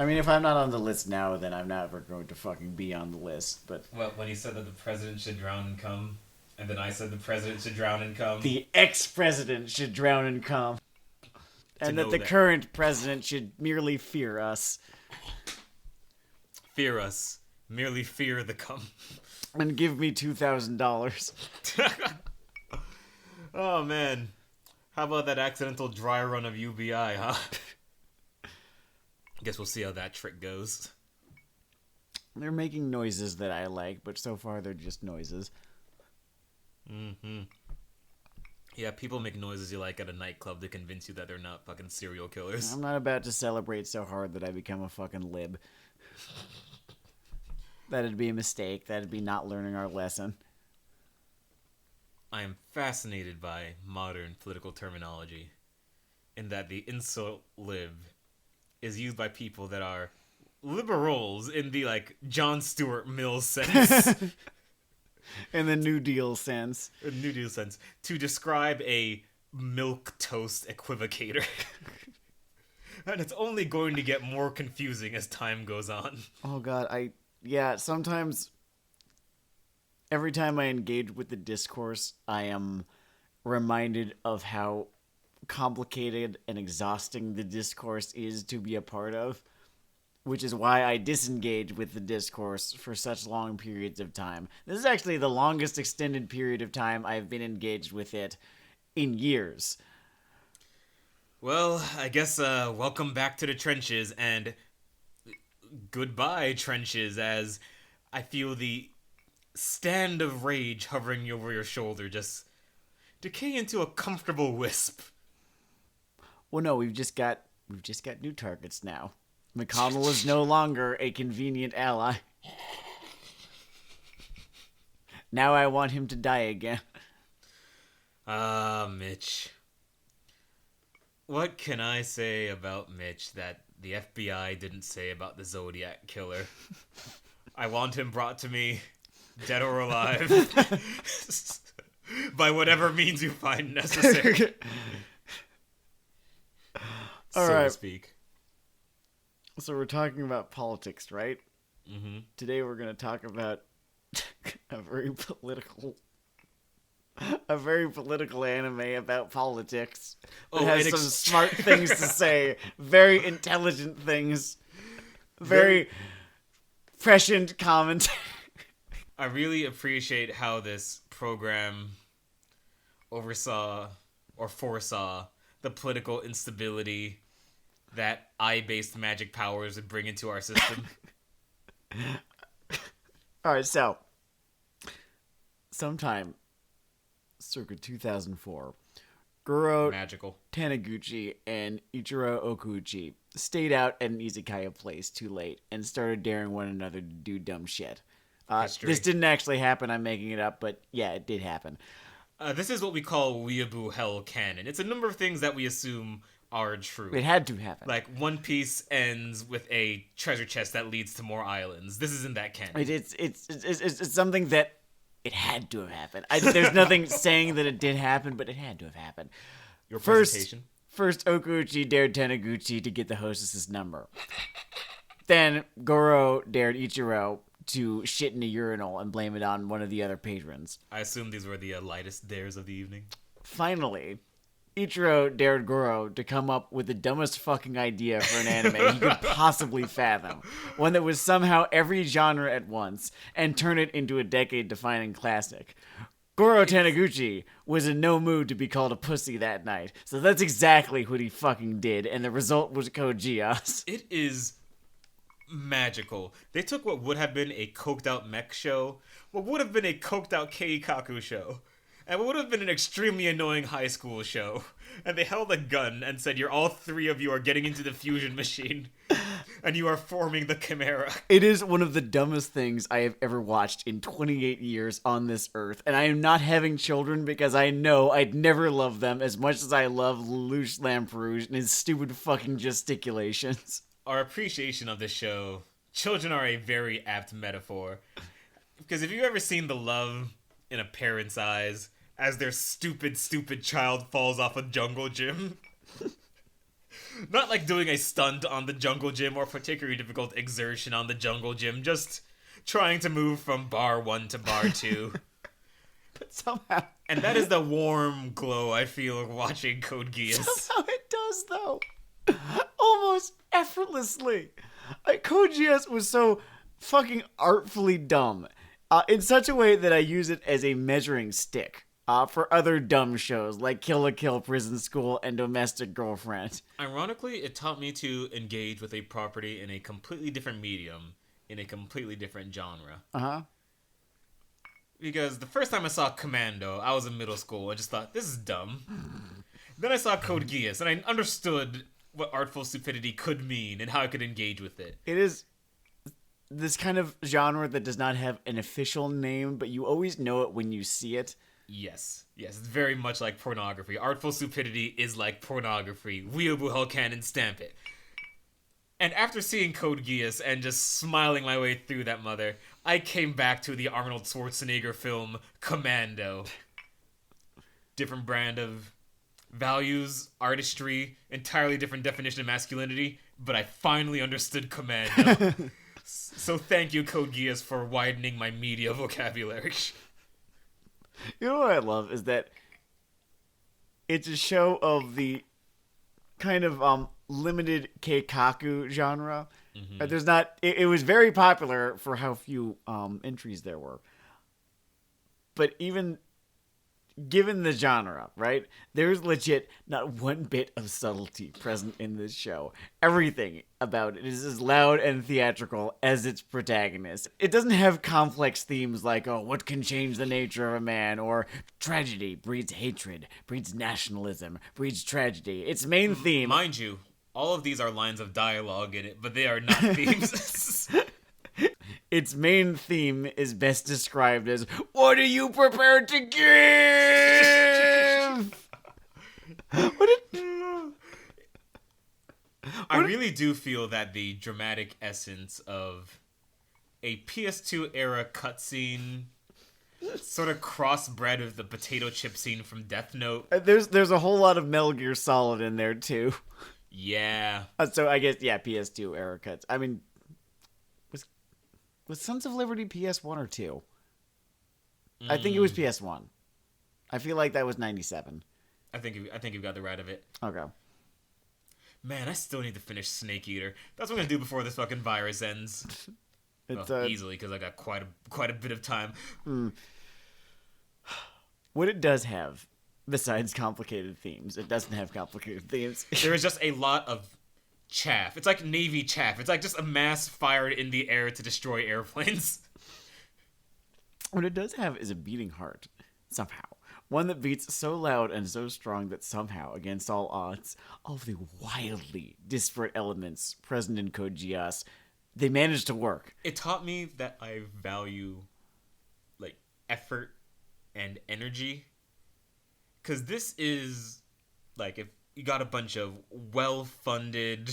I mean, if I'm not on the list now, then I'm never going to fucking be on the list, but... Well, when he said that the president should drown and come, and then I said the president should drown and come. The ex-president should drown and come. And that the current president should merely fear us. Fear us. Merely fear the cum. And give me $2,000. Oh, man. How about that accidental dry run of UBI, huh? Guess we'll see how that trick goes. They're making noises that I like, but so far they're just noises. Mm-hmm. Yeah, people make noises you like at a nightclub to convince you that they're not fucking serial killers. I'm not about to celebrate so hard that I become a fucking lib. That'd be a mistake. That'd be not learning our lesson. I am fascinated by modern political terminology, in that the insult lib is used by people that are liberals in the, like, John Stuart Mill sense. In the New Deal sense. In New Deal sense. To describe a milk toast equivocator. And it's only going to get more confusing as time goes on. Oh god, sometimes... Every time I engage with the discourse, I am reminded of how complicated and exhausting the discourse is to be a part of, which is why I disengage with the discourse for such long periods of time. This is actually the longest extended period of time I've been engaged with it in years. Well, I guess welcome back to the trenches, and goodbye trenches, as I feel the stand of rage hovering over your shoulder just decay into a comfortable wisp. Well, no, we've just got new targets now. McConnell is no longer a convenient ally. Now I want him to die again. Mitch. What can I say about Mitch that the FBI didn't say about the Zodiac Killer? I want him brought to me, dead or alive, by whatever means you find necessary. All so right. to speak. So we're talking about politics, right? Mm-hmm. Today we're going to talk about a very political anime about politics. It has some smart things to say, very intelligent things, very prescient commentary. I really appreciate how this program foresaw the political instability that eye-based magic powers would bring into our system. Alright, so sometime circa 2004, Goro Taniguchi and Ichiro Okuchi stayed out at an izakaya place too late and started daring one another to do dumb shit. This didn't actually happen, I'm making it up, but yeah, it did happen. This is what we call Weeaboo Hell canon. It's a number of things that we assume are true. It had to happen. Like, One Piece ends with a treasure chest that leads to more islands. This isn't that canon. It's something that it had to have happened. There's nothing saying that it did happen, but it had to have happened. Your presentation? First Okuchi dared Taniguchi to get the hostess's number. Then Goro dared Ichiro to shit in a urinal and blame it on one of the other patrons. I assume these were the lightest dares of the evening. Finally, Ichiro dared Goro to come up with the dumbest fucking idea for an anime he could possibly fathom. One that was somehow every genre at once, and turn it into a decade-defining classic. Goro Taniguchi was in no mood to be called a pussy that night, so that's exactly what he fucking did, and the result was Code Geass. It is magical. They took what would have been a coked-out mech show, what would have been a coked-out Keikaku show, and what would have been an extremely annoying high school show, and they held a gun and said, all three of you are getting into the fusion machine, and you are forming the Chimera. It is one of the dumbest things I have ever watched in 28 years on this earth, and I am not having children because I know I'd never love them as much as I love Lelouch Lamperouge and his stupid fucking gesticulations. Our appreciation of this show, children are a very apt metaphor, because have you ever seen the love in a parent's eyes as their stupid child falls off a jungle gym? Not like doing a stunt on the jungle gym or particularly difficult exertion on the jungle gym, just trying to move from bar 1 to bar 2. But somehow... And that is the warm glow I feel watching Code Geass. Somehow it does, though. Almost effortlessly. Code Geass was so fucking artfully dumb. In such a way that I use it as a measuring stick. For other dumb shows like Kill la Kill, Prison School, and Domestic Girlfriend. Ironically, it taught me to engage with a property in a completely different medium, in a completely different genre. Uh-huh. Because the first time I saw Commando, I was in middle school and just thought, this is dumb. Then I saw Code Geass, and I understood what artful stupidity could mean and how I could engage with it. It is this kind of genre that does not have an official name, but you always know it when you see it. Yes, it's very much like pornography. Artful stupidity is like pornography. Weeaboo Hell canon stamp it. And after seeing Code Geass and just smiling my way through that mother, I came back to the Arnold Schwarzenegger film Commando. Different brand of values, artistry, entirely different definition of masculinity, but I finally understood Commando. So thank you, Code Geass, for widening my media vocabulary. You know what I love is that it's a show of the kind of limited keikaku genre. Mm-hmm. There's not. It was very popular for how few entries there were. But even given the genre, right? There's legit not one bit of subtlety present in this show. Everything about it is as loud and theatrical as its protagonist. It doesn't have complex themes like, oh, what can change the nature of a man? Or tragedy breeds hatred, breeds nationalism, breeds tragedy. Its main theme... Mind you, all of these are lines of dialogue in it, but they are not themes. Its main theme is best described as, what are you prepared to give? I really do feel that the dramatic essence of a PS2 era cutscene sort of crossbred with the potato chip scene from Death Note. There's a whole lot of Metal Gear Solid in there, too. Yeah. So I guess, yeah, PS2 era cuts. I mean... Was Sons of Liberty PS1 or 2? I think it was PS1. I feel like that was 97. I think you've got the right of it. Okay. Man, I still need to finish Snake Eater. That's what I'm gonna do before this fucking virus ends. Easily, because I got quite a bit of time. What it does have, besides complicated themes, it doesn't have complicated themes. There is just a lot of chaff. It's like Navy chaff. It's like just a mass fired in the air to destroy airplanes. What it does have is a beating heart, somehow. One that beats so loud and so strong that somehow, against all odds, all of the wildly disparate elements present in Code Geass, they manage to work. It taught me that I value, like, effort and energy. Because this is, like, if you got a bunch of well-funded,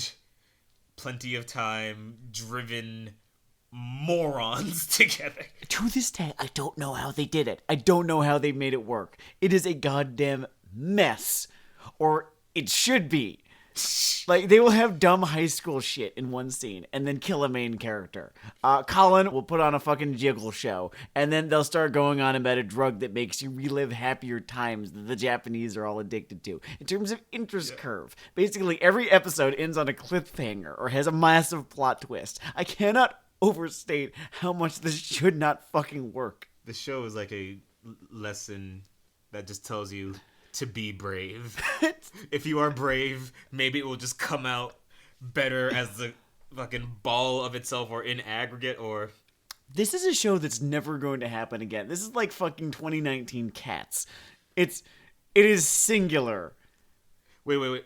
plenty of time, driven morons together. To this day, I don't know how they did it. I don't know how they made it work. It is a goddamn mess. Or it should be. Like, they will have dumb high school shit in one scene and then kill a main character. Colin will put on a fucking jiggle show, and then they'll start going on about a drug that makes you relive happier times that the Japanese are all addicted to. In terms of interest curve, basically every episode ends on a cliffhanger or has a massive plot twist. I cannot overstate how much this should not fucking work. The show is like a lesson that just tells you to be brave. If you are brave, maybe it will just come out better as the fucking ball of itself or in aggregate or... This is a show that's never going to happen again. This is like fucking 2019 Cats. It is singular. Wait.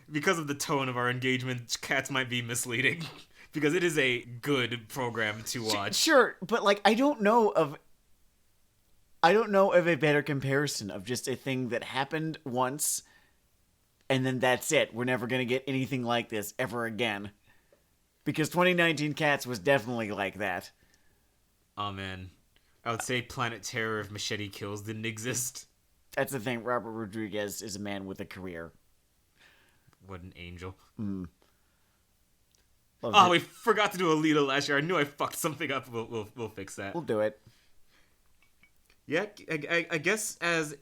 Because of the tone of our engagement, Cats might be misleading. Because it is a good program to watch. Sure, but like I don't know of a better comparison of just a thing that happened once and then that's it. We're never going to get anything like this ever again. Because 2019 Cats was definitely like that. Oh man. I would say Planet Terror if Machete Kills didn't exist. That's the thing. Robert Rodriguez is a man with a career. What an angel. Loved Oh, it. we forgot to do a Lelouch. I knew I fucked something up. We'll fix that. We'll do it. Yeah, I guess as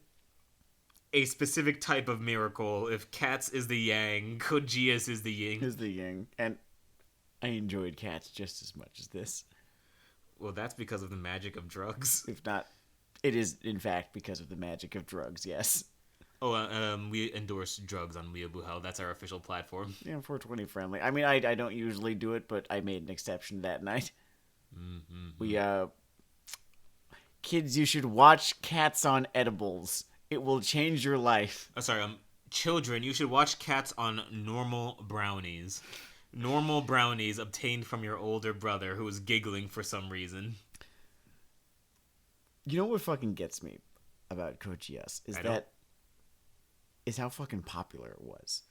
a specific type of miracle, if Cats is the yang, Code Geass is the yin. Here's the yang. And I enjoyed Cats just as much as this. Well, that's because of the magic of drugs. If not, it is, in fact, because of the magic of drugs, yes. Oh, we endorse drugs on Weeaboo Hell. That's our official platform. Yeah, 420 friendly. I mean, I don't usually do it, but I made an exception that night. We, kids, you should watch Cats on edibles. It will change your life. Oh, sorry, children, you should watch Cats on normal brownies. Normal brownies obtained from your older brother who is giggling for some reason. You know what fucking gets me about Code Geass is how fucking popular it was.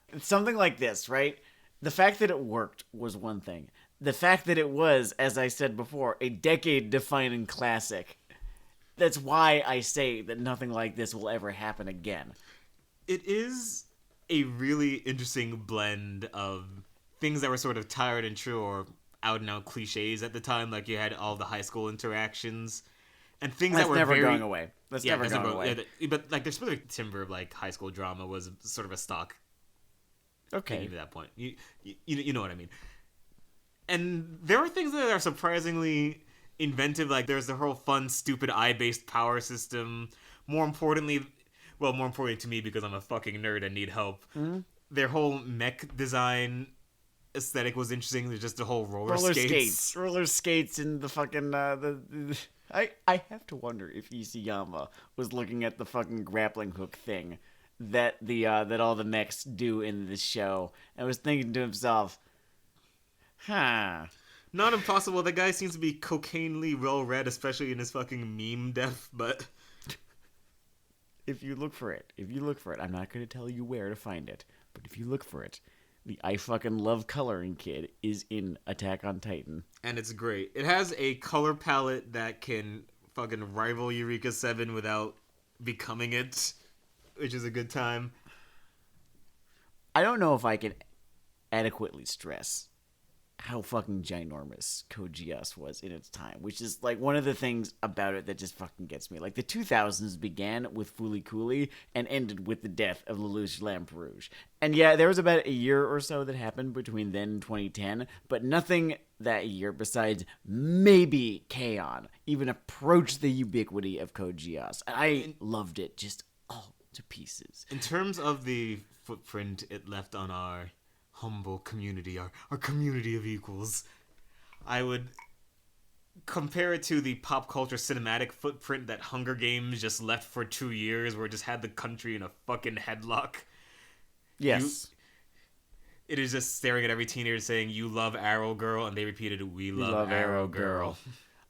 It's something like this, right? The fact that it worked was one thing. The fact that it was, as I said before, a decade-defining classic. That's why I say that nothing like this will ever happen again. It is a really interesting blend of things that were sort of tired and true or out-and-out cliches at the time. Like, you had all the high school interactions. And things That's that were never very... going away. That's never going away. Yeah, but, like, their specific timber of, like, high school drama was sort of a stock Okay. thing to that point. You know what I mean. And there are things that are surprisingly inventive. Like, there's the whole fun, stupid eye-based power system. More importantly to me because I'm a fucking nerd and need help, their whole mech design aesthetic was interesting. There's just the whole roller skates and the fucking I have to wonder if Isayama was looking at the fucking grappling hook thing that that all the mechs do in this show and was thinking to himself, huh. Not impossible. The guy seems to be cocainely well read, especially in his fucking meme depth, but if you look for it, I'm not going to tell you where to find it, but if you look for it, the I fucking love coloring kid is in Attack on Titan. And it's great. It has a color palette that can fucking rival Eureka 7 without becoming it, which is a good time. I don't know if I can adequately stress how fucking ginormous Code Geass was in its time, which is like one of the things about it that just fucking gets me. Like the 2000s began with Fooly Cooly and ended with the death of Lelouch Lamperouge. And yeah, there was about a year or so that happened between then and 2010, but nothing that year besides maybe K-On! Even approached the ubiquity of Code Geass. I loved it just all to pieces. In terms of the footprint it left on our humble community, our community of equals, I would compare it to the pop culture cinematic footprint that Hunger Games just left for 2 years, where it just had the country in a fucking headlock. Yes. It is just staring at every teenager saying, "You love Arrow Girl," and they repeated, "We love Arrow Girl."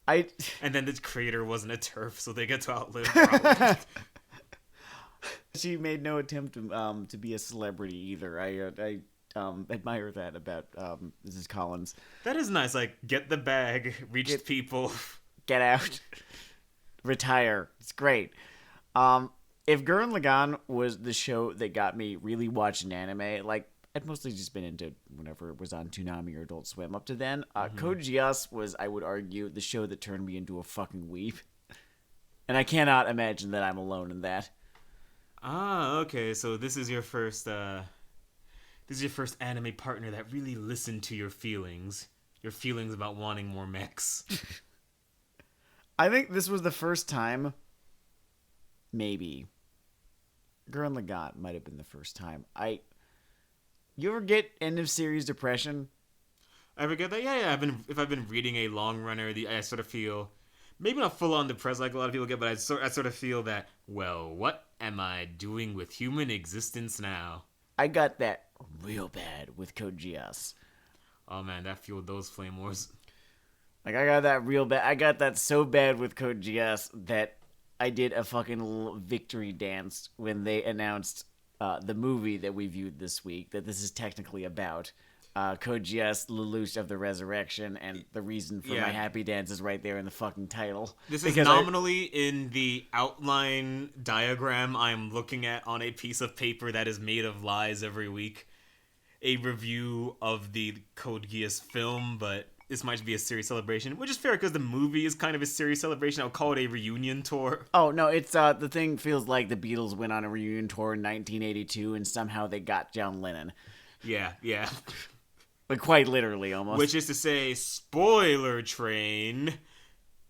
And then the creator wasn't a TERF, so they get to outlive problems. She made no attempt to be a celebrity either. I admire that about Mrs. Collins. That is nice. Like, get the bag, reach people. Get out. Retire. It's great. If Gurren Lagann was the show that got me really watching anime, like, I'd mostly just been into whenever it was on Toonami or Adult Swim up to then. Code Geass was, I would argue, the show that turned me into a fucking weeb. And I cannot imagine that I'm alone in that. Ah, okay. So this is your first anime partner that really listened to your feelings about wanting more mechs. I think this was the first time, maybe, Gurren Lagann might have been the first time. You ever get end of series depression? I ever get that? Yeah. If I've been reading a long runner, I sort of feel, maybe not full on depressed like a lot of people get, but I sort of feel that, well, what am I doing with human existence now? I got that real bad with Code Geass. Oh man, that fueled those flame wars. Like, I got that real bad. I got that so bad with Code Geass that I did a fucking little victory dance when they announced the movie that we viewed this week, that this is technically about. Code Geass, Lelouch of the Resurrection, and the reason for my happy dance is right there in the fucking title. This is nominally in the outline diagram I'm looking at on a piece of paper that is made of lies every week. A review of the Code Geass film, but this might be a series celebration, which is fair because the movie is kind of a series celebration. I'll call it a reunion tour. Oh, no, it's, the thing feels like the Beatles went on a reunion tour in 1982 and somehow they got John Lennon. Yeah. Like, quite literally, almost. Which is to say, spoiler train.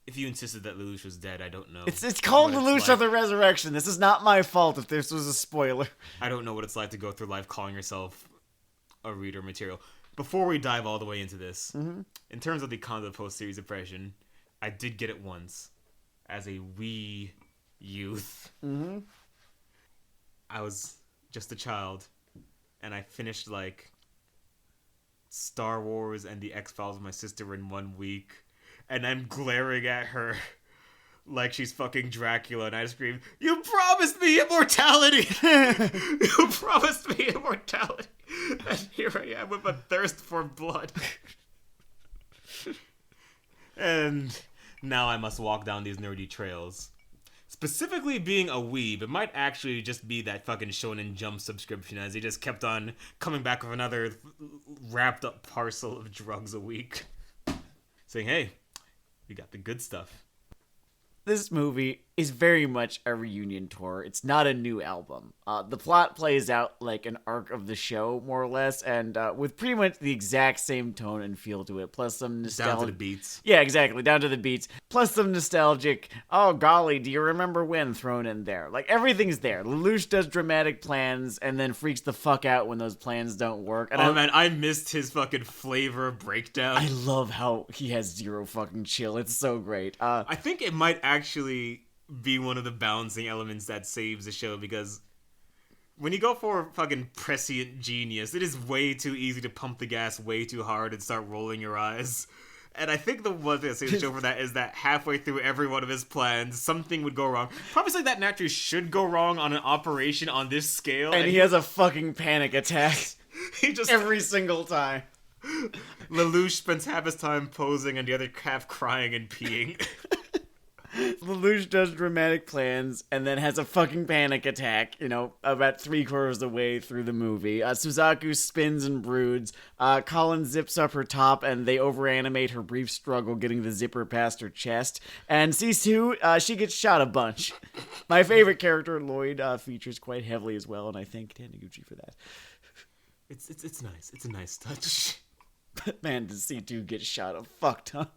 If you insisted that Lelouch was dead, I don't know. It's called Lelouch of the Resurrection. This is not my fault if this was a spoiler. I don't know what it's like to go through life calling yourself a reader material. Before we dive all the way into this, in terms of the concept post-series impression, I did get it once as a wee youth. I was just a child, and I finished, like, Star Wars and the X-Files with my sister in 1 week, and I'm glaring at her like she's fucking Dracula, and I scream, "You promised me immortality! You promised me immortality!" And here I am with a thirst for blood. And now I must walk down these nerdy trails. Specifically being a weeb, it might actually just be that fucking Shonen Jump subscription, as he just kept on coming back with another wrapped up parcel of drugs a week. Saying, hey, we got the good stuff. This movie is very much a reunion tour. It's not a new album. The plot plays out like an arc of the show, more or less, and with pretty much the exact same tone and feel to it, plus some nostalgia. Down to the beats. Yeah, exactly, down to the beats. Plus some nostalgic, oh golly, do you remember when, thrown in there. Like, everything's there. Lelouch does dramatic plans and then freaks the fuck out when those plans don't work. And man, I missed his fucking flavor breakdown. I love how he has zero fucking chill. It's so great. I think it might actually be one of the balancing elements that saves the show, because when you go for fucking prescient genius, it is way too easy to pump the gas way too hard and start rolling your eyes. And I think the one thing that saves the show for that is that halfway through every one of his plans, something would go wrong. Probably like that naturally should go wrong on an operation on this scale. And he has a fucking panic attack. He just every single time. Lelouch spends half his time posing and the other half crying and peeing. Lelouch does dramatic plans and then has a fucking panic attack, about 3/4 of the way through the movie. Suzaku spins and broods. Colin zips up her top and they overanimate her brief struggle getting the zipper past her chest. And Sisu, she gets shot a bunch. My favorite character, Lloyd, features quite heavily as well, and I thank Taniguchi for that. It's nice. It's a nice touch. But man, does C2 get shot a fuck ton.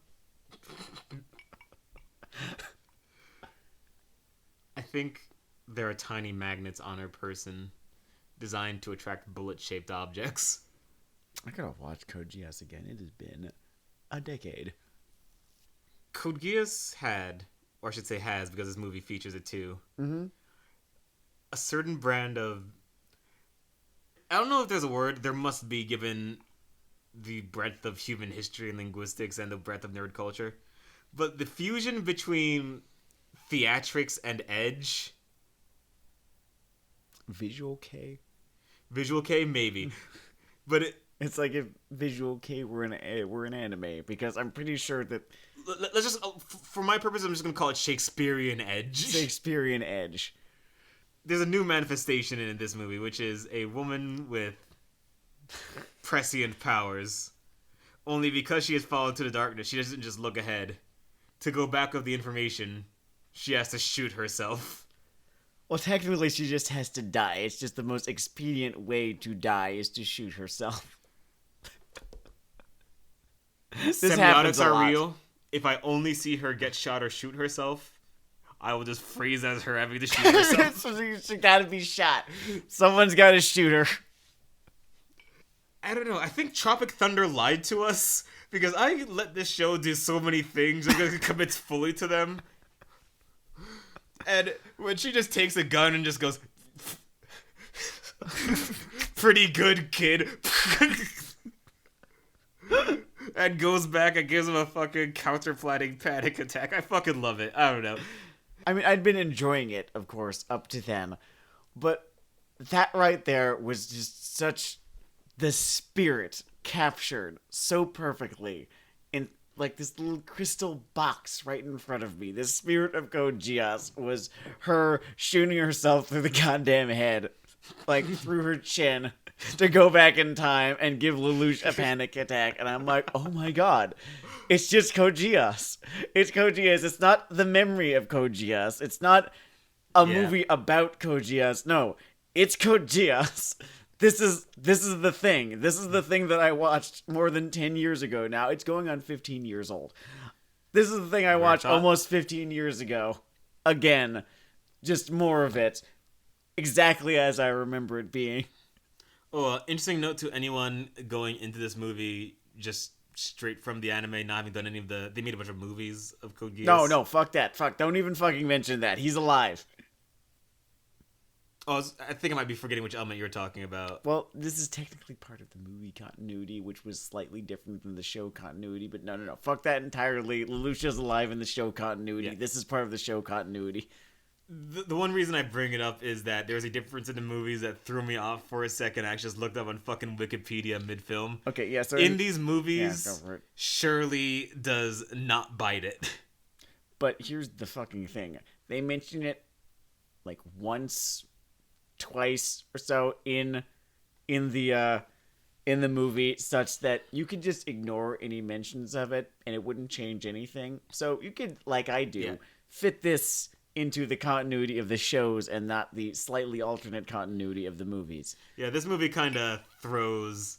I think there are tiny magnets on her person designed to attract bullet-shaped objects. I gotta watch Code Geass again. It has been a decade. Code Geass had, or I should say has, because this movie features it too, a certain brand of... I don't know if there's a word. There must be, given the breadth of human history and linguistics and the breadth of nerd culture. But the fusion between theatrics and edge... Visual K? Visual K, maybe. But it's like if Visual K were an anime, because I'm pretty sure that... Let's just... For my purpose, I'm just going to call it Shakespearean edge. Shakespearean edge. There's a new manifestation in this movie, which is a woman with prescient powers. Only because she has fallen to the darkness, she doesn't just look ahead. To go back with the information, she has to shoot herself. Well, technically, she just has to die. It's just the most expedient way to die is to shoot herself. This happens a lot. Semiotics are real. If I only see her get shot or shoot herself, I will just freeze as her having to shoot herself. So she gotta be shot. Someone's gotta shoot her. I don't know. I think Tropic Thunder lied to us, because I let this show do so many things because it commits fully to them. And when she just takes a gun and just goes, pretty good, kid, and goes back and gives him a fucking counterplating panic attack, I fucking love it. I don't know. I mean, I'd been enjoying it, of course, up to then, but that right there was just such the spirit captured so perfectly in like this little crystal box right in front of me. The spirit of Code Geass was her shooting herself through the goddamn head, like through her chin, to go back in time and give Lelouch a panic attack. And I'm like, oh my god, it's just Code Geass. It's Code Geass. It's not the memory of Code Geass. It's not a movie about Code Geass. No, it's Code Geass. This is the thing. This is the thing that I watched more than 10 years ago now. It's going on 15 years old. This is the thing I watched almost 15 years ago. Again, just more of it. Exactly as I remember it being. Oh, interesting note to anyone going into this movie just straight from the anime, not having done any of the... They made a bunch of movies of Code Geass. No, fuck that. Fuck, don't even fucking mention that. He's alive. Oh, I think I might be forgetting which element you're talking about. Well, this is technically part of the movie continuity, which was slightly different than the show continuity, but no. Fuck that entirely. Lelouch is alive in the show continuity. Yeah. This is part of the show continuity. The one reason I bring it up is that there's a difference in the movies that threw me off for a second. I just looked up on fucking Wikipedia mid-film. Okay, yeah, so... In these movies, Shirley does not bite it. But here's the fucking thing. They mention it, like, once... twice or so in the movie, such that you could just ignore any mentions of it and it wouldn't change anything. So you could, like I do, fit this into the continuity of the shows and not the slightly alternate continuity of the movies. Yeah, this movie kind of throws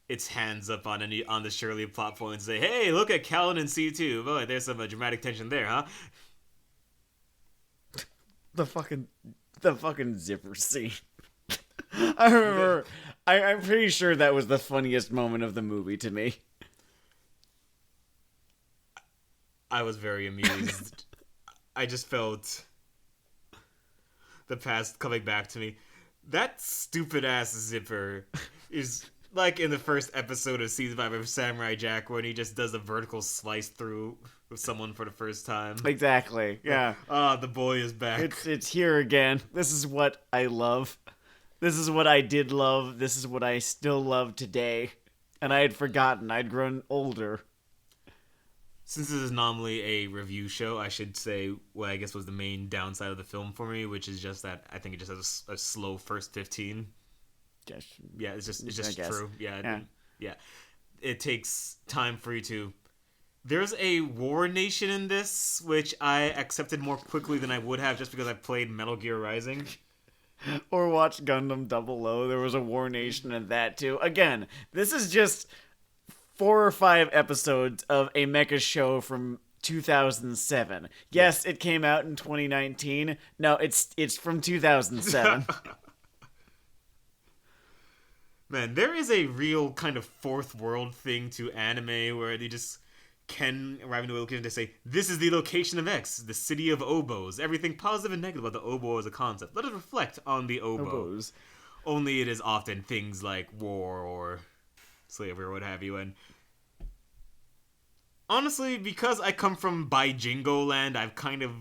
its hands up on the Shirley plot point and say, hey, look at Callan and C2. Boy, there's some dramatic tension there, huh? The fucking zipper scene. I remember. I'm pretty sure that was the funniest moment of the movie to me. I was very amused. I just felt the past coming back to me. That stupid ass zipper is like in the first episode of season 5 of Samurai Jack when he just does a vertical slice through with someone for the first time. Exactly. Yeah. The boy is back. It's here again. This is what I love. This is what I did love. This is what I still love today. And I had forgotten. I'd grown older. Since this is normally a review show, I should say what I guess was the main downside of the film for me, which is just that I think it just has a slow first 15. Yeah, it's just true. Yeah. It takes time for you to... There's a war nation in this, which I accepted more quickly than I would have just because I played Metal Gear Rising. Or watched Gundam 00. There was a war nation in that too. Again, this is just 4 or 5 episodes of a mecha show from 2007. Yes, it came out in 2019. No, it's from 2007. Man, there is a real kind of fourth world thing to anime where they just can arrive into a location to say, this is the location of X, the city of oboes. Everything positive and negative about the oboe as a concept. Let us reflect on the oboes. Only it is often things like war or slavery or what have you. And honestly, because I come from Baijingo land, I've kind of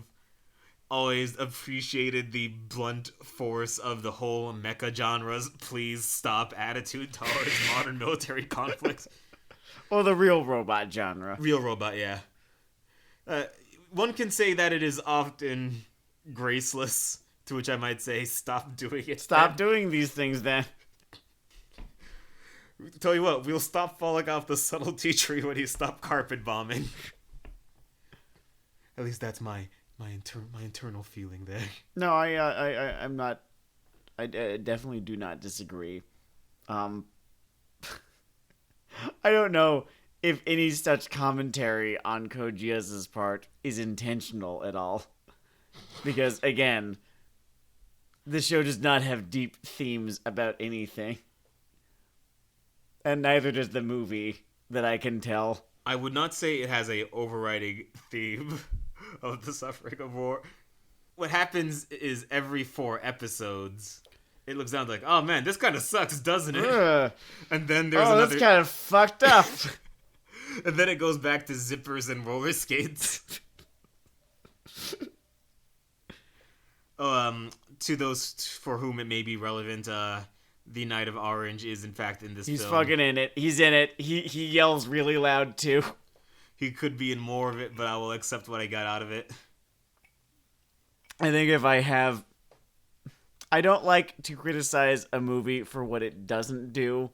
always appreciated the blunt force of the whole mecha genre's please stop attitude towards modern military conflicts. Or the real robot genre. Real robot, yeah. One can say that it is often graceless, to which I might say, stop doing it. Stop doing these things, then. Tell you what, we'll stop falling off the subtlety tree when you stop carpet bombing. At least that's my internal feeling there. No, I'm not. I definitely do not disagree. I don't know if any such commentary on Code Geass's part is intentional at all. Because, again, the show does not have deep themes about anything. And neither does the movie, that I can tell. I would not say it has a overriding theme of the suffering of war. What happens is every 4 episodes... It looks down like, oh man, this kind of sucks, doesn't it? And then there's another... that's kind of fucked up. And then it goes back to zippers and roller skates. To those for whom it may be relevant, the Knight of Orange is in fact in this He's film. fucking in it. He's in it. He yells really loud too. He could be in more of it, but I will accept what I got out of it. I think I don't like to criticize a movie for what it doesn't do,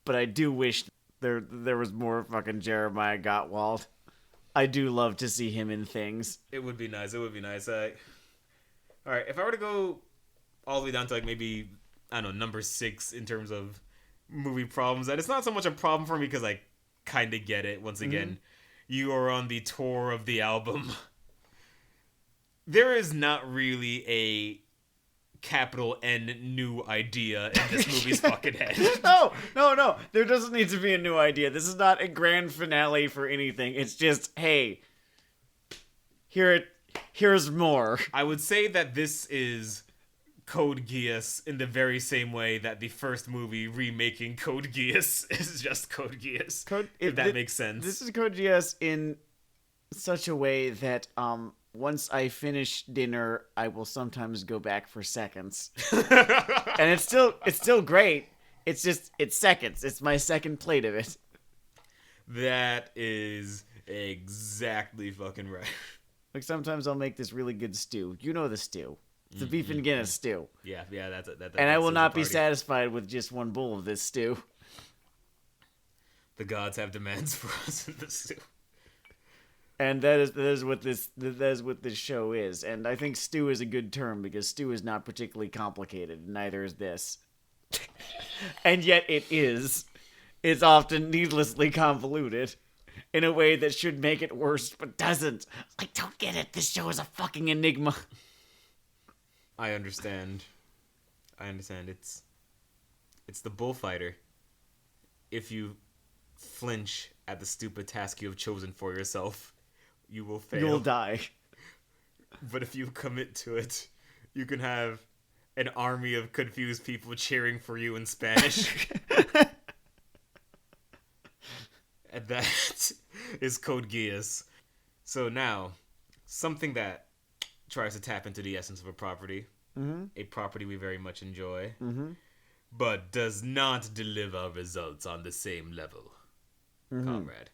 but I do wish there was more fucking Jeremiah Gottwald. I do love to see him in things. It would be nice. All right, if I were to go all the way down to like maybe, I don't know, number 6 in terms of movie problems, and it's not so much a problem for me because I kind of get it. Once again, you are on the tour of the album. There is not really a capital N new idea in this movie's fucking head. No. There doesn't need to be a new idea. This is not a grand finale for anything. It's just, hey, here's more. I would say that this is Code Geass in the very same way that the first movie remaking Code Geass is just Code Geass. If that makes sense. This is Code Geass in such a way that once I finish dinner, I will sometimes go back for seconds. And it's still great. It's seconds. It's my second plate of it. That is exactly fucking right. Like sometimes I'll make this really good stew. You know the stew. It's a beef and Guinness stew. Yeah, that's it. And I will not be satisfied with just one bowl of this stew. The gods have demands for us in this stew. And that is what this show is. And I think stew is a good term because stew is not particularly complicated. Neither is this. And yet it is. It's often needlessly convoluted in a way that should make it worse, but doesn't. I don't get it. This show is a fucking enigma. I understand. It's the bullfighter. If you flinch at the stupid task you have chosen for yourself, you will fail. You'll die. But if you commit to it, you can have an army of confused people cheering for you in Spanish. And that is Code Geass. So now, something that tries to tap into the essence of a property, a property we very much enjoy, but does not deliver results on the same level, comrade,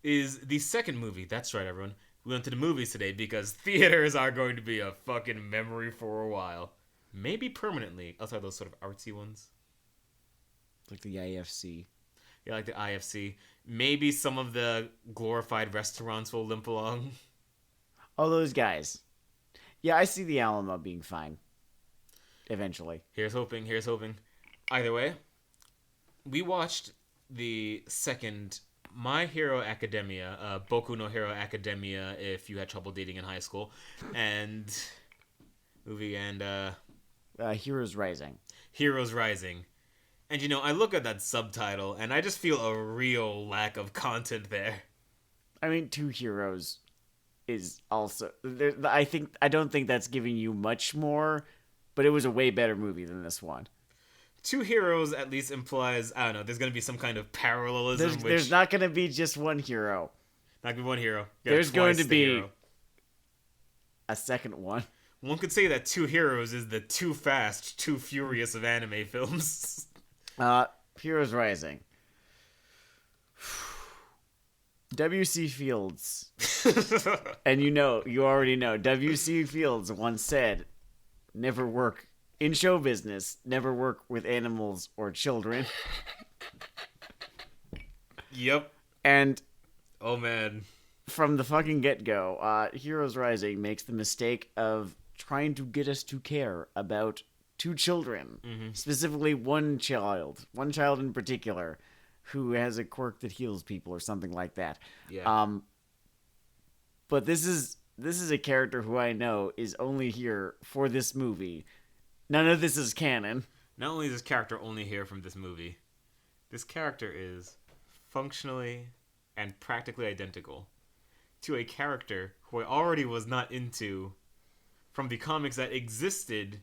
is the second movie. That's right, everyone. We went to the movies today because theaters are going to be a fucking memory for a while. Maybe permanently, outside those sort of artsy ones. Like the IFC. Yeah, like the IFC. Maybe some of the glorified restaurants will limp along. Oh, those guys. Yeah, I see the Alamo being fine. Eventually. Here's hoping. Either way, we watched the second My Hero Academia, Boku no Hero Academia, if you had trouble dating in high school, and Heroes Rising. Heroes Rising. And you know, I look at that subtitle and I just feel a real lack of content there. I mean, Two Heroes is also I don't think that's giving you much more, but it was a way better movie than this one. Two Heroes at least implies, I don't know, there's going to be some kind of parallelism. There's not going to be just one hero. Not going to be one hero. There's going to be a second one. One could say that Two Heroes is the Too Fast, Too Furious of anime films. Heroes Rising. W.C. Fields. And you already know, W.C. Fields once said, never work in show business, never work with animals or children. Yep. And oh man, from the fucking get-go, Heroes Rising makes the mistake of trying to get us to care about two children, specifically one child in particular, who has a quirk that heals people or something like that. Yeah. But this is a character who I know is only here for this movie. None of this is canon. Not only is this character only here from this movie, this character is functionally and practically identical to a character who I already was not into from the comics that existed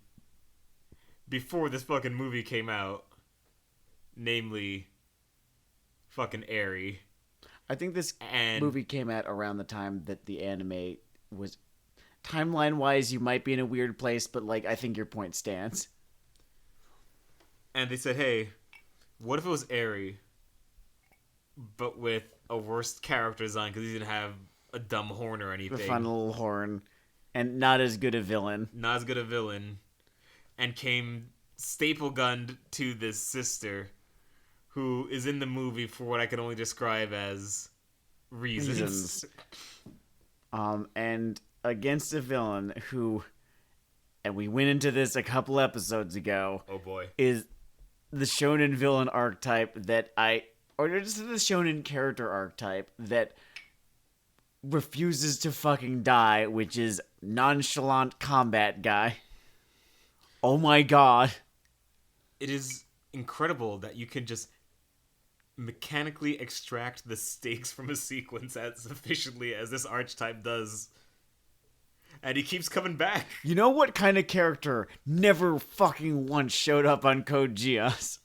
before this fucking movie came out. Namely, fucking Eri. I think this movie came out around the time that the anime was... Timeline-wise, you might be in a weird place, but, like, I think your point stands. And they said, hey, what if it was Eri, but with a worse character design because he didn't have a dumb horn or The anything. fun little horn. And not as good a villain. Not as good a villain. And came staple gunned to this sister who is in the movie for what I can only describe as reasons. And against a villain who, and we went into this a couple episodes ago. Oh boy. Is the shonen villain archetype or just the shonen character archetype that refuses to fucking die, which is nonchalant combat guy. Oh my god. It is incredible that you can just mechanically extract the stakes from a sequence as efficiently as this archetype does. And he keeps coming back. You know what kind of character never fucking once showed up on Code Geass?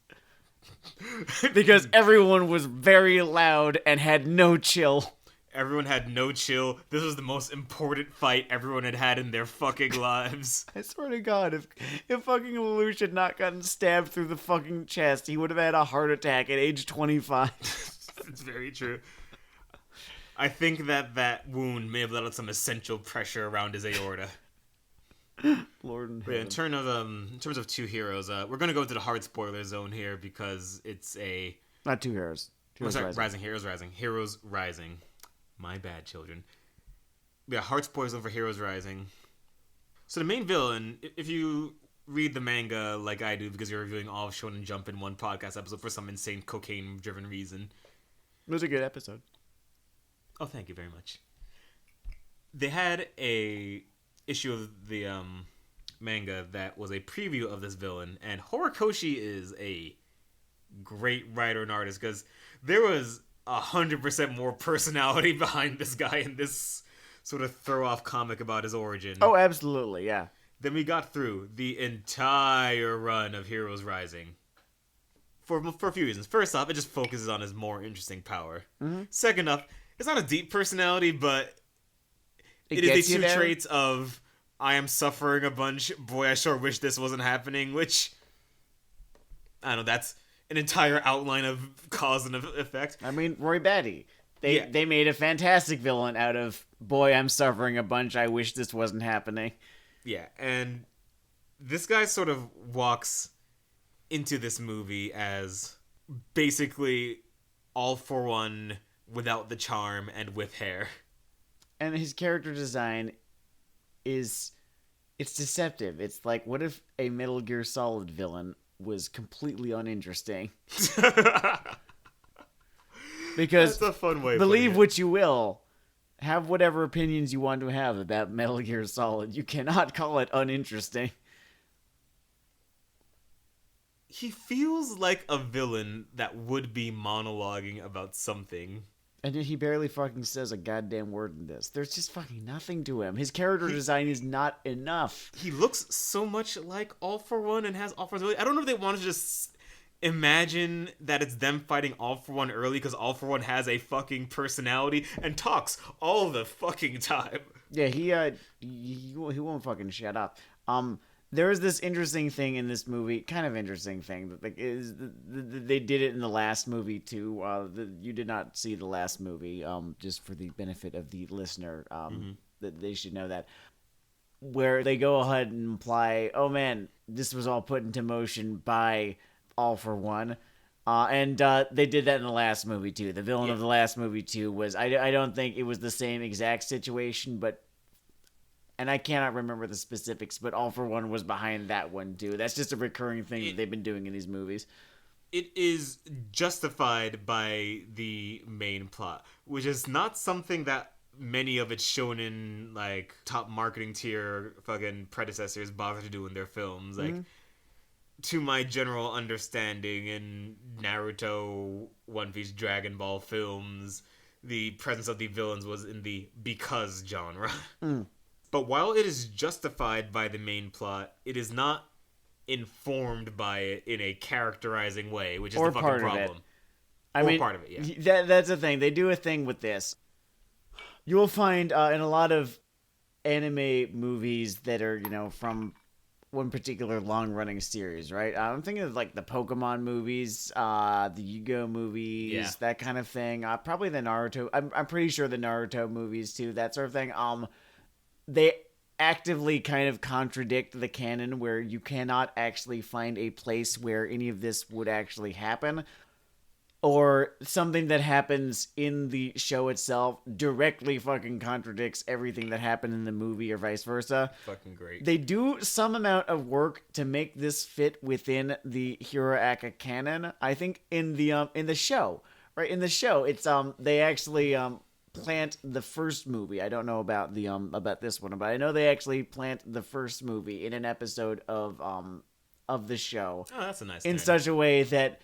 Because everyone was very loud and had no chill. Everyone had no chill. This was the most important fight everyone had had in their fucking lives. I swear to God, if fucking Lelouch had not gotten stabbed through the fucking chest, he would have had a heart attack at age 25. It's very true. I think that wound may have let out some essential pressure around his aorta. Lord in But heaven. in terms of two heroes, we're gonna go into the hard spoiler zone here because it's a Not two heroes. Heroes Rising. Heroes Rising. My bad, children. Yeah, hard spoilers over Heroes Rising. So the main villain, if you read the manga like I do, because you're reviewing all of Shonen Jump in one podcast episode for some insane cocaine-driven reason. It was a good episode. Oh, thank you very much. They had a issue of the manga that was a preview of this villain, and Horikoshi is a great writer and artist because there was 100% more personality behind this guy in this sort of throw-off comic about his origin. Oh, absolutely, yeah. Then we got through the entire run of Heroes Rising. For a few reasons. First off, it just focuses on his more interesting power. Mm-hmm. Second off, it's not a deep personality, but it is gets the you two there. traits of I am suffering a bunch, boy, I sure wish this wasn't happening, which, I don't know, that's an entire outline of cause and effect. I mean, Roy Batty. They made a fantastic villain out of, boy, I'm suffering a bunch, I wish this wasn't happening. Yeah, and this guy sort of walks into this movie as basically all for one without the charm and with hair. And his character design it's deceptive. It's like, what if a Metal Gear Solid villain was completely uninteresting? Because That's a fun way of believe putting it. what you will, have whatever opinions you want to have about Metal Gear Solid, you cannot call it uninteresting. He feels like a villain that would be monologuing about something. And yet he barely fucking says a goddamn word in this. There's just fucking nothing to him. His character design is not enough. He looks so much like All For One and has All For One. I don't know if they wanted to just imagine that it's them fighting All For One early because All For One has a fucking personality and talks all the fucking time. Yeah, he won't fucking shut up. There is this interesting thing in this movie, kind of interesting thing that they did it in the last movie too. You did not see the last movie, just for the benefit of the listener, that they should know that, where they go ahead and imply, oh man, this was all put into motion by All For One. And they did that in the last movie too. The villain of the last movie too was, I don't think it was the same exact situation, but, and I cannot remember the specifics, but All For One was behind that one too. That's just a recurring thing that they've been doing in these movies. It is justified by the main plot, which is not something that many of its shonen, like, top marketing tier fucking predecessors bother to do in their films. Like, to my general understanding in Naruto, One Piece, Dragon Ball films, the presence of the villains was in the because genre. But while it is justified by the main plot, it is not informed by it in a characterizing way, which is Or the fucking part of it. problem. I Or mean, part of it, yeah. That's the thing. They do a thing with this. You will find in a lot of anime movies that are, from one particular long-running series, right? I'm thinking of like the Pokemon movies, the Yu-Gi-Oh movies, Yeah. that kind of thing. Probably the Naruto. I'm pretty sure the Naruto movies too, that sort of thing. They actively kind of contradict the canon where you cannot actually find a place where any of this would actually happen, or something that happens in the show itself directly fucking contradicts everything that happened in the movie, or vice versa. Fucking great. They do some amount of work to make this fit within the Hero Aka canon. I think in the show, right? In the show, it's they actually plant the first movie. I don't know about the about this one, but I know they actually plant the first movie in an episode of the show Oh, that's a nice in turn. such a way that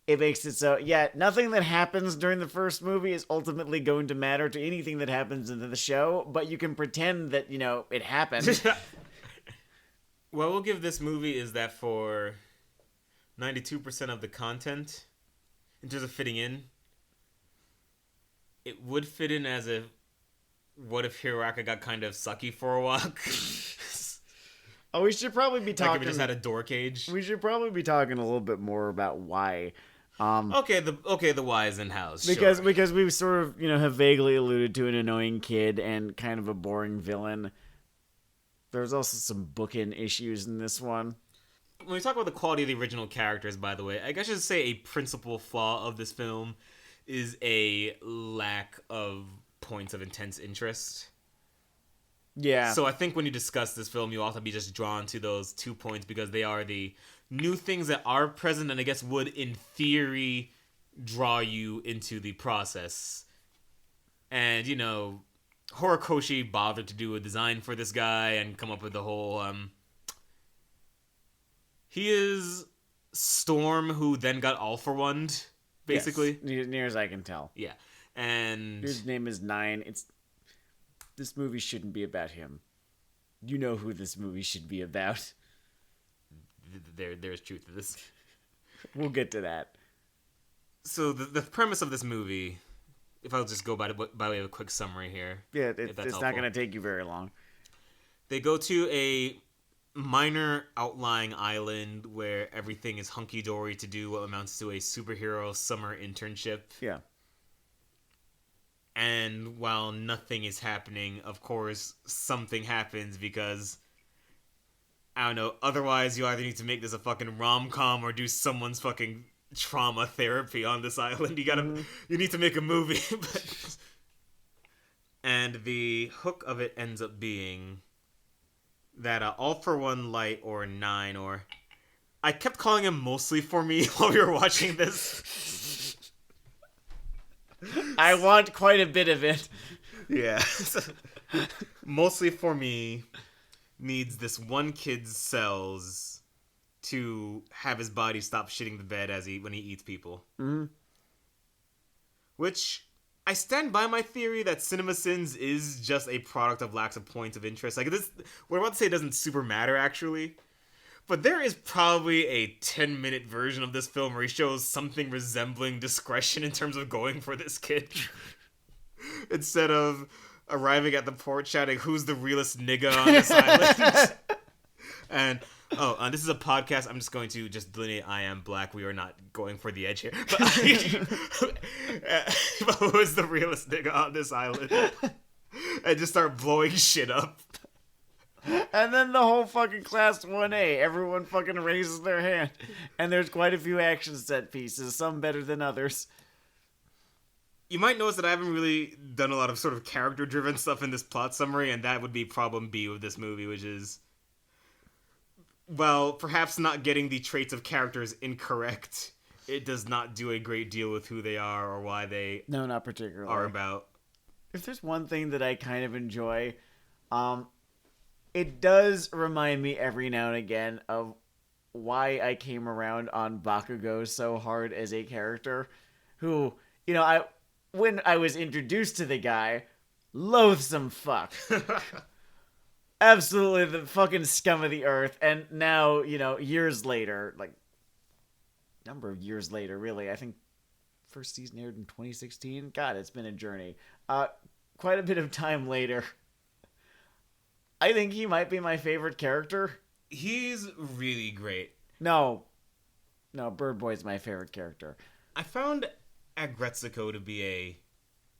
it makes it so, yeah, nothing that happens during the first movie is ultimately going to matter to anything that happens in the show, but you can pretend that, you know, it happened. What we'll give this movie is that for 92% of the content, in terms of fitting in, it would fit in as a what if Hiroaka got kind of sucky for a while. Oh, we should probably be Like talking. if it just had a door cage. We should probably be talking a little bit more about why. The whys and hows. Because sure. because we've sort of, you know, have vaguely alluded to an annoying kid and kind of a boring villain. There's also some booking issues in this one. When we talk about the quality of the original characters, by the way, I guess I should say a principal flaw of this film is a lack of points of intense interest. Yeah. So I think when you discuss this film, you'll also be just drawn to those 2 points because they are the new things that are present and I guess would, in theory, draw you into the process. And, you know, Horikoshi bothered to do a design for this guy and come up with the whole... He is Storm, who then got All For One, basically. Yes, near as I can tell. Yeah. And... His name is Nine. This movie shouldn't be about him. You know who this movie should be about. There's truth to this. We'll get to that. So the premise of this movie, if I'll just go by way of a quick summary here. Yeah, if that's it's not helpful. going to take you very long. They go to a minor outlying island where everything is hunky-dory to do what amounts to a superhero summer internship. Yeah. And while nothing is happening, of course, something happens because, I don't know, otherwise you either need to make this a fucking rom-com or do someone's fucking trauma therapy on this island. You need to make a movie. And the hook of it ends up being that All For One Light or Nine, or... I kept calling him Mostly For Me while we were watching this. I want quite a bit of it. Yeah. Mostly For Me needs this one kid's cells to have his body stop shitting the bed when he eats people. Mm-hmm. Which, I stand by my theory that Cinema Sins is just a product of lacks of points of interest. Like, this, what I'm about to say doesn't super matter, actually. But there is probably a 10-minute version of this film where he shows something resembling discretion in terms of going for this kid. Instead of arriving at the port shouting, "Who's the realest nigga on this island?" And, this is a podcast. I'm just going to just delineate I am black. We are not going for the edge here. But who is the realest nigga on this island? And just start blowing shit up. And then the whole fucking class 1A, everyone fucking raises their hand. And there's quite a few action set pieces, some better than others. You might notice that I haven't really done a lot of sort of character-driven stuff in this plot summary, and that would be problem B with this movie, which is, well, perhaps not getting the traits of characters incorrect. It does not do a great deal with who they are or why they No, not particularly. are about. If there's one thing that I kind of enjoy, it does remind me every now and again of why I came around on Bakugo so hard as a character who, you know, when I was introduced to the guy, loathsome fuck. Absolutely the fucking scum of the earth. And now, you know, years later, like, number of years later, really, I think first season aired in 2016. God, it's been a journey. Quite a bit of time later, I think he might be my favorite character He's really great. No, Bird Boy's my favorite character. I found Agretsuko to be a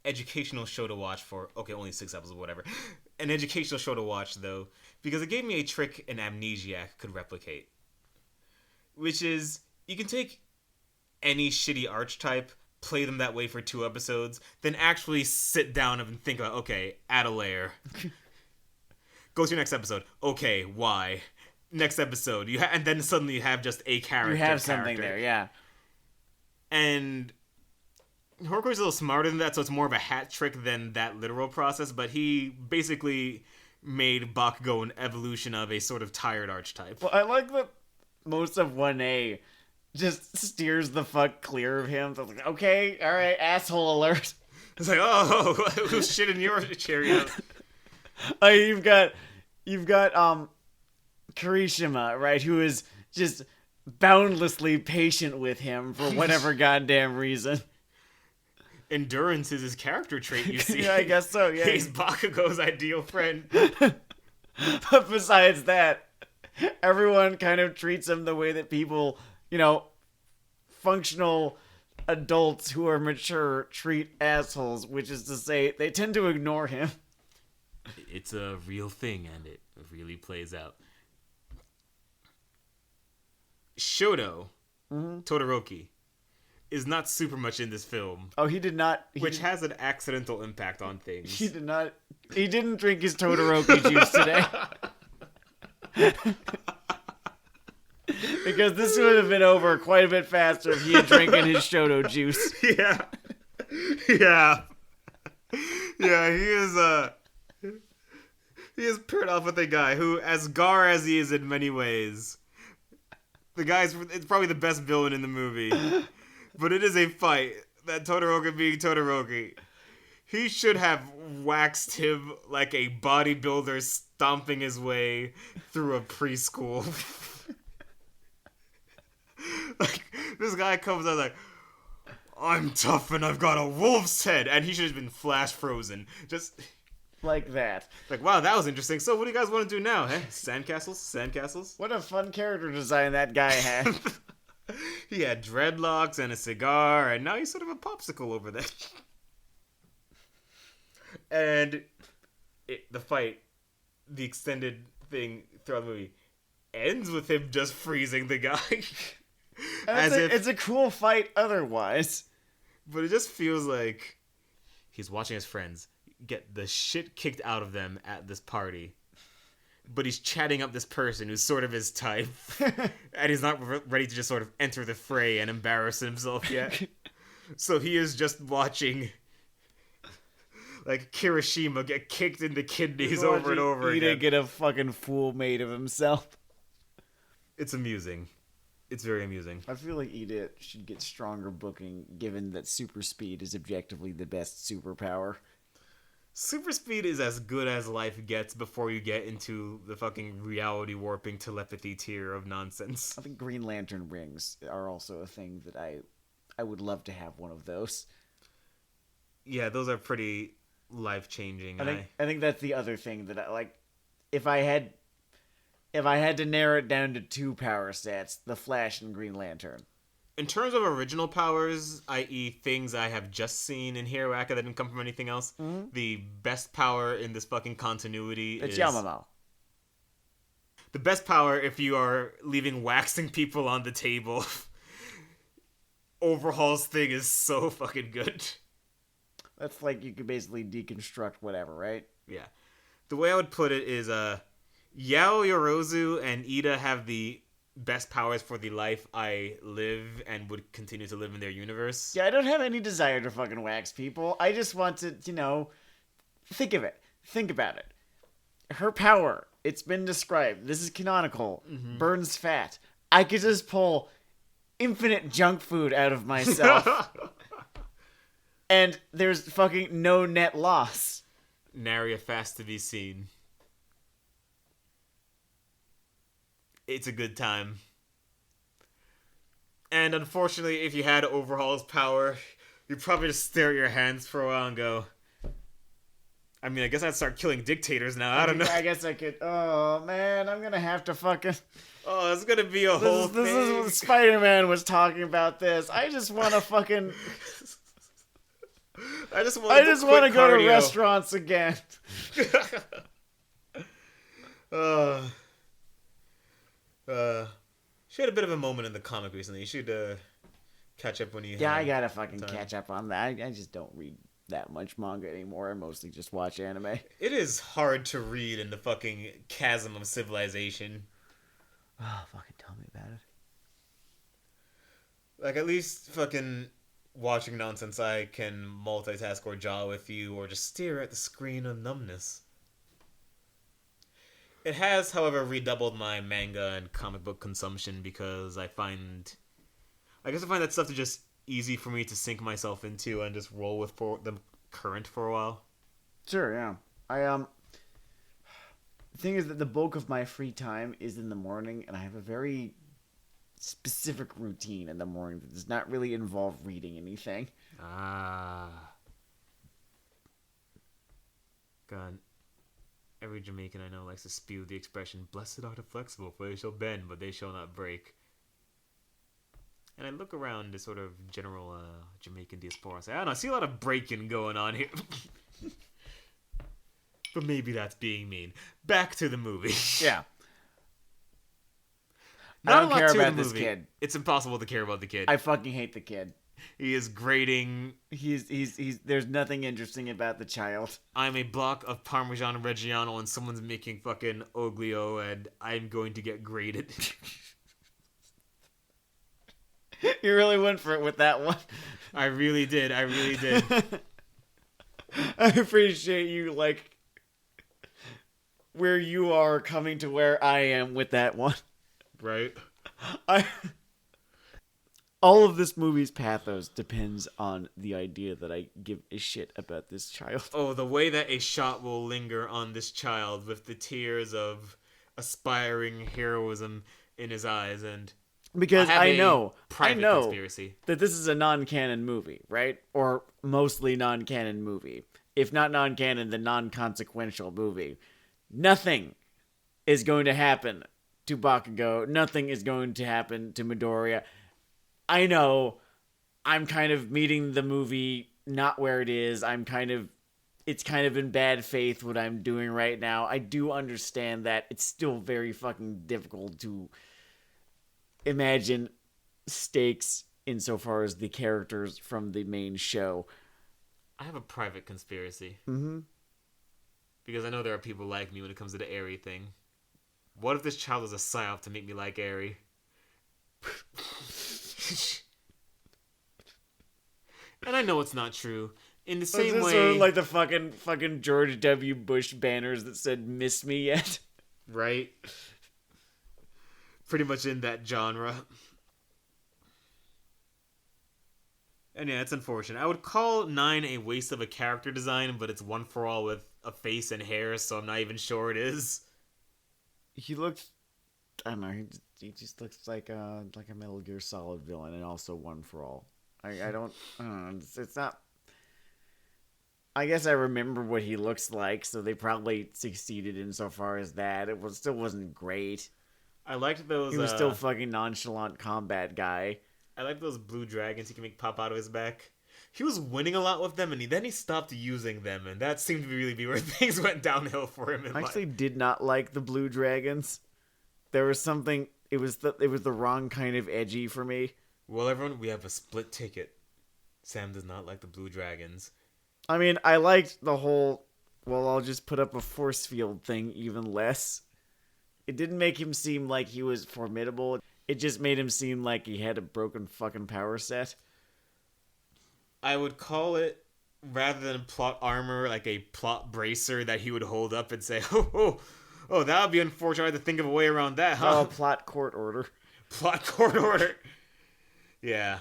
educational show to watch for, okay, only 6 episodes, whatever. An educational show to watch, though, because it gave me a trick an Amnesiac could replicate. Which is, you can take any shitty archetype, play them that way for 2 episodes, then actually sit down and think about, okay, add a layer. Go to your next episode. Okay, why? Next episode. And then suddenly you have just a character. You have something there, yeah. And Horiko's a little smarter than that, so it's more of a hat trick than that literal process, but he basically made Bakugo an evolution of a sort of tired archetype. Well, I like that most of 1A just steers the fuck clear of him. So it's like, okay, alright, asshole alert. It's like, oh, who's shit in your chariot? You've got Kirishima, right, who is just boundlessly patient with him for whatever goddamn reason. Endurance is his character trait, you see. Yeah, I guess so, yeah. He's Bakugo's ideal friend. But besides that, everyone kind of treats him the way that people, functional adults who are mature treat assholes, which is to say, they tend to ignore him. It's a real thing, and it really plays out. Shoto, Todoroki, is not super much in this film. Oh, he did not. Which has an accidental impact on things. He did not. He didn't drink his Todoroki juice today. Because this would have been over quite a bit faster if he had drinking his Shoto juice. Yeah. Yeah. Yeah, he is paired off with a guy who, as gar as he is in many ways, it's probably the best villain in the movie. But it is a fight that Todoroki being Todoroki. He should have waxed him like a bodybuilder stomping his way through a preschool. Like, this guy comes out like, I'm tough and I've got a wolf's head. And he should have been flash frozen. Just like that. Like, wow, that was interesting. So what do you guys want to do now, eh? Sandcastles? What a fun character design that guy had. He had dreadlocks and a cigar, and now he's sort of a popsicle over there. And the fight, the extended thing throughout the movie, ends with him just freezing the guy. It's a cool fight otherwise. But it just feels like he's watching his friends get the shit kicked out of them at this party. But he's chatting up this person who's sort of his type. And he's not ready to just sort of enter the fray and embarrass himself yet. So he is just watching, like, Kirishima get kicked in the kidneys over and over again. Ida get a fucking fool made of himself. It's amusing. It's very amusing. I feel like Ida should get stronger booking, given that super speed is objectively the best superpower. Super speed is as good as life gets before you get into the fucking reality warping telepathy tier of nonsense. I think Green Lantern rings are also a thing that I would love to have one of those. Yeah, those are pretty life-changing. I think that's the other thing that I like. If I had to narrow it down to 2 power stats, the Flash and Green Lantern. In terms of original powers, i.e. things I have just seen in Hero Academia that didn't come from anything else, the best power in this fucking continuity it's is... Yamamo. The best power, if you are leaving waxing people on the table. Overhaul's thing is so fucking good. That's like you could basically deconstruct whatever, right? Yeah. The way I would put it is, Yao Yorozu and Ida have the best powers for the life I live and would continue to live in their universe. Yeah, I don't have any desire to fucking wax people. I just want to, think of it. Think about it. Her power, it's been described. This is canonical. Mm-hmm. Burns fat. I could just pull infinite junk food out of myself. And there's fucking no net loss. Nary a fast to be seen. It's a good time. And unfortunately, if you had Overhaul's power, you'd probably just stare at your hands for a while and go, I mean, I guess I'd start killing dictators now. I don't know. I guess I could. Oh man, I'm gonna have to fucking. Oh, it's gonna be a whole thing. This is what Spider-Man was talking about. This. I just want to fucking. I just want to go cardio. to restaurants again. She had a bit of a moment in the comic recently. You should catch up when you. Yeah, I gotta fucking catch up on that. I just don't read that much manga anymore. I mostly just watch anime. It is hard to read in the fucking chasm of civilization. Oh, fucking tell me about it. Like, at least fucking watching nonsense, I can multitask or jaw with you or just stare at the screen of numbness. It has, however, redoubled my manga and comic book consumption because I find that stuff to just easy for me to sink myself into and just roll with for the current for a while. Sure, yeah. The thing is that the bulk of my free time is in the morning, and I have a very specific routine in the morning that does not really involve reading anything. Ah. God. Every Jamaican I know likes to spew the expression, "Blessed are the flexible, for they shall bend, but they shall not break." And I look around the sort of general Jamaican diaspora and say, I don't know, I see a lot of breaking going on here. But maybe that's being mean. Back to the movie. Yeah. Not I don't care about this kid. It's impossible to care about the kid. I fucking hate the kid. He is grating. He's there's nothing interesting about the child. I'm a block of Parmesan Reggiano and someone's making fucking oglio and I'm going to get grated. You really went for it with that one. I really did. I appreciate you, like, where you are coming to where I am with that one. Right? All of this movie's pathos depends on the idea that I give a shit about this child. Oh, the way that a shot will linger on this child with the tears of aspiring heroism in his eyes, and because I know conspiracy. that this is a non-canon movie, right? Or mostly non-canon movie. If not non-canon, then non-consequential movie. Nothing is going to happen to Bakugo. Nothing is going to happen to Midoriya. I know I'm kind of meeting the movie not where it is. It's kind of in bad faith what I'm doing right now. I do understand that it's still very fucking difficult to imagine stakes insofar as the characters from the main show. I have a private conspiracy. Mm-hmm. Because I know there are people like me when it comes to the Eri thing. What if this child is a psyop to make me like Eri? And I know it's not true. In the same way, sort of like the fucking George W. Bush banners that said "Miss me yet," right? Pretty much in that genre. And yeah, it's unfortunate. I would call 9 a waste of a character design, but it's One for All with a face and hair, so I'm not even sure it is. He looks, I don't know, he just looks like a Metal Gear Solid villain, and also One for All. I don't know, it's not. I guess I remember what he looks like, so they probably succeeded insofar as that. Still wasn't great. I liked those. He was still fucking nonchalant combat guy. I like those blue dragons he can make pop out of his back. He was winning a lot with them, and then he stopped using them, and that seemed to really be where things went downhill for him. I actually did not like the blue dragons. There was something. It was the wrong kind of edgy for me. Well, everyone, we have a split ticket. Sam does not like the blue dragons. I mean, I liked the whole, well, I'll just put up a force field thing even less. It didn't make him seem like he was formidable. It just made him seem like he had a broken fucking power set. I would call it, rather than plot armor, like a plot bracer that he would hold up and say, oh, that would be unfortunate. I had to think of a way around that, huh? Oh, plot court order. Plot court order. Yeah.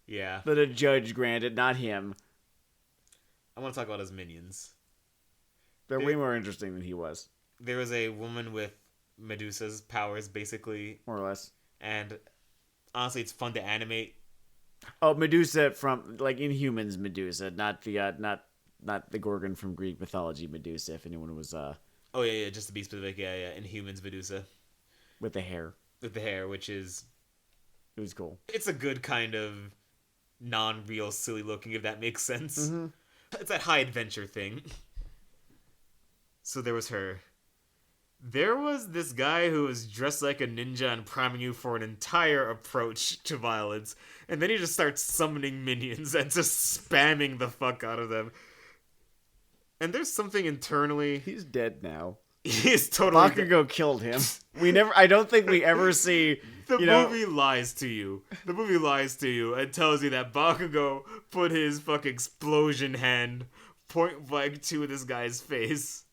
That a judge granted, not him. I want to talk about his minions. They're way more interesting than he was. There was a woman with Medusa's powers, basically. More or less. And honestly, it's fun to animate. Oh, Medusa from, like, Inhumans Medusa, not not the Gorgon from Greek mythology, Medusa. If anyone was Oh yeah, just to be specific, yeah. Inhumans Medusa with the hair, with the hair, which is it was cool. it's a good kind of non-real silly looking, if that makes sense. Mm-hmm. It's that high adventure thing. So there was her. There was this guy who was dressed like a ninja and priming you for an entire approach to violence, and then he just starts summoning minions and just spamming the fuck out of them. And there's something internally. He's dead now. He is totally Bakugo killed him. I don't think we ever see. The movie lies to you. The movie lies to you and tells you that Bakugo put his fucking explosion hand point blank to this guy's face.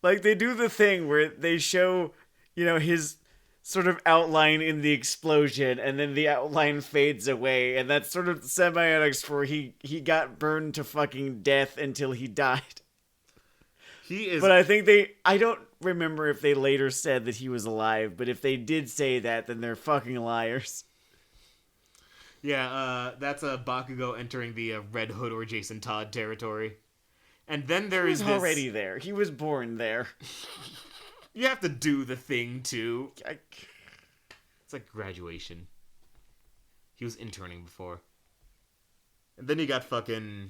Like, they do the thing where they show, his sort of outline in the explosion, and then the outline fades away, and that's sort of the semiotics for he got burned to fucking death until he died. He is. But I don't remember if they later said that he was alive, but if they did say that, then they're fucking liars. Yeah, that's a Bakugo entering the Red Hood or Jason Todd territory. And then He was already there. He was born there. You have to do the thing, too. It's like graduation. He was interning before. And then he got fucking...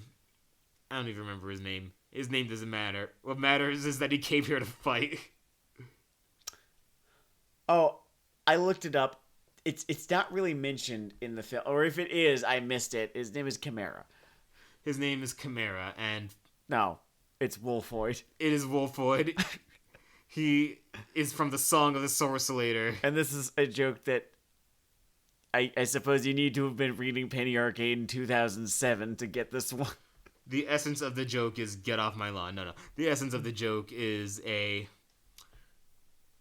I don't even remember his name. His name doesn't matter. What matters is that he came here to fight. Oh, I looked it up. It's not really mentioned in the film. Or if it is, I missed it. His name is Chimera. His name is Chimera, and... No, it's Wolfoid. It is Wolfoid. He is from the Song of the Sorcerer. And this is a joke that I suppose you need to have been reading Penny Arcade in 2007 to get this one. The essence of the joke is get off my lawn. No. The essence of the joke is this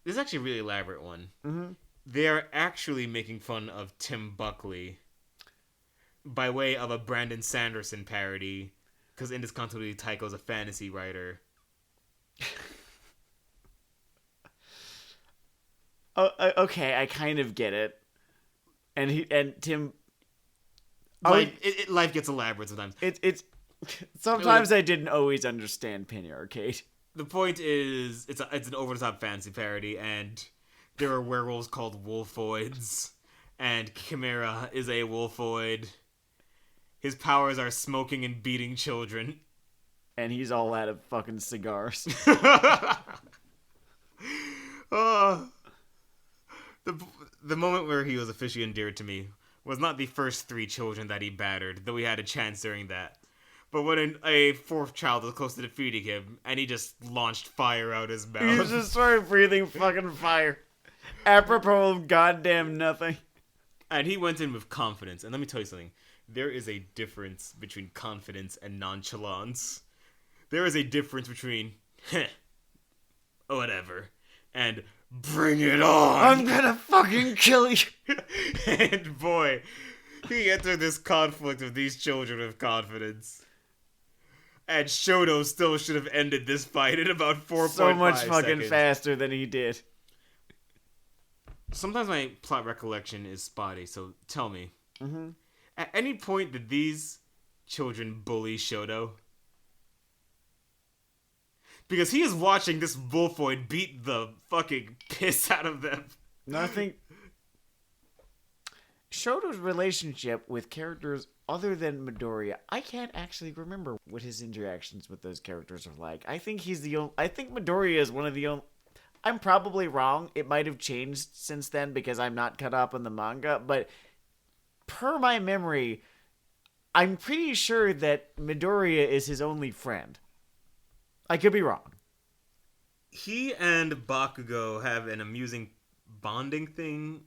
is actually a really elaborate one. Mm-hmm. They are actually making fun of Tim Buckley by way of a Brandon Sanderson parody. Because in this continuity, Taiko's a fantasy writer. Oh, okay, I kind of get it. And Tim... Life gets elaborate sometimes. It's sometimes I didn't always understand Penny Arcade. The point is, it's an over-the-top fantasy parody, and there are werewolves called Wolfoids, and Chimera is a Wolfoid. His powers are smoking and beating children. And he's all out of fucking cigars. The moment where he was officially endeared to me was not the first 3 children that he battered, though he had a chance during that. But when a 4th child was close to defeating him, and he just launched fire out his mouth. He just started breathing fucking fire. Apropos of goddamn nothing. And he went in with confidence. And let me tell you something. There is a difference between confidence and nonchalance. There is a difference between, whatever, and bring it on. I'm gonna fucking kill you. And boy, he entered this conflict with these children with confidence. And Shoto still should have ended this fight in about 4.5 seconds. So much fucking faster than he did. Sometimes my plot recollection is spotty, so tell me. Mm-hmm. At any point did these children bully Shoto? Because he is watching this Wolfoid beat the fucking piss out of them. No, I think Shoto's relationship with characters other than Midoriya, I can't actually remember what his interactions with those characters are like. I think I think Midoriya is one of the only... I'm probably wrong. It might have changed since then because I'm not caught up on the manga, but per my memory, I'm pretty sure that Midoriya is his only friend. I could be wrong. He and Bakugo have an amusing bonding thing.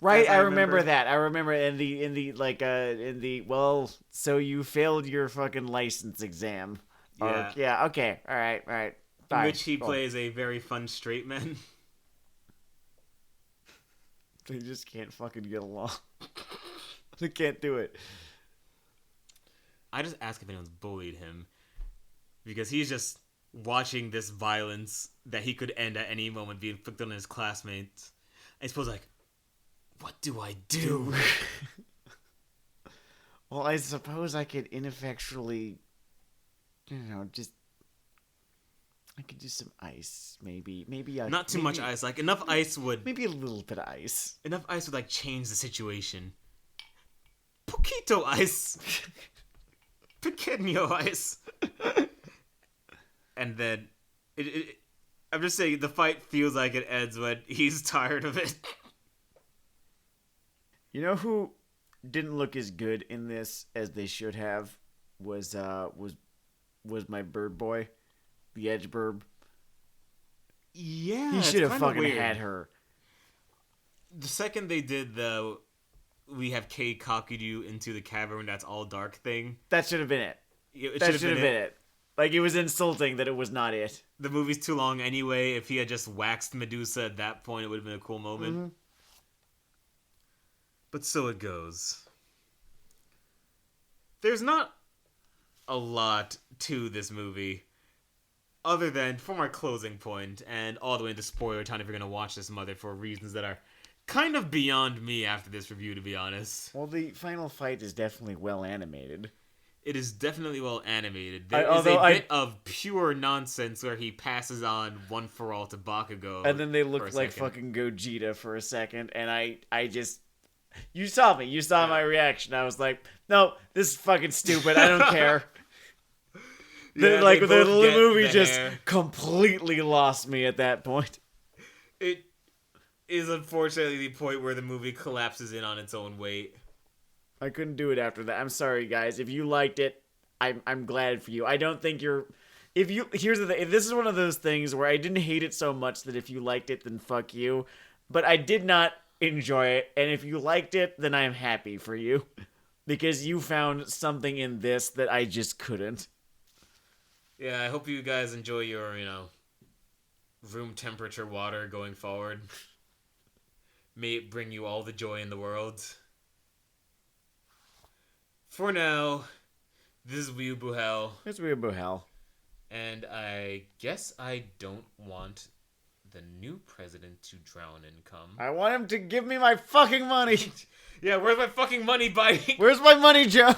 Right, I remember that. I remember in the well, so you failed your fucking license exam. Yeah. Yeah, okay. All right. In which he plays a very fun straight man. They just can't fucking get along. They can't do it. I just ask if anyone's bullied him. Because he's just watching this violence that he could end at any moment being inflicted on his classmates. And he's supposed like, what do I do? Well, I suppose I could ineffectually I don't know, just I could do some ice, maybe. Not too much ice. Like enough ice would. Maybe a little bit of ice. Enough ice would like change the situation. Poquito ice. Pequeño ice. And then I'm just saying the fight feels like it ends when he's tired of it. You know who didn't look as good in this as they should have was my bird boy, the Edge Burb. Yeah, He should have fucking had her. The second they did the we have Kei copied you into the cavern that's all dark thing. That should have been it. That should have been it. Like, it was insulting that it was not it. The movie's too long anyway. If he had just waxed Medusa at that point, it would have been a cool moment. Mm-hmm. But so it goes. There's not a lot to this movie. Other than, for my closing point, and all the way into spoiler time if you're going to watch this mother for reasons that are kind of beyond me after this review, to be honest. Well, the final fight is definitely well animated. It is definitely well animated. There is a bit of pure nonsense where he passes on One for All to Bakugo. And then they look like fucking Gogeta for a second, and I just... You saw me. You saw my reaction. I was like, no, this is fucking stupid. I don't care. Yeah, the movie just completely lost me at that point. It is unfortunately the point where the movie collapses in on its own weight. I couldn't do it after that. I'm sorry, guys. If you liked it, I'm glad for you. I don't think you're... Here's the thing. This is one of those things where I didn't hate it so much that if you liked it, then fuck you. But I did not enjoy it. And if you liked it, then I'm happy for you. Because you found something in this that I just couldn't. Yeah, I hope you guys enjoy your, room temperature water going forward. May it bring you all the joy in the world. For now, this is Weeaboo Hell. It's Weeaboo Hell. And I guess I don't want the new president to drown in cum. I want him to give me my fucking money. Yeah, where's my fucking money, buddy? Where's my money, Joe?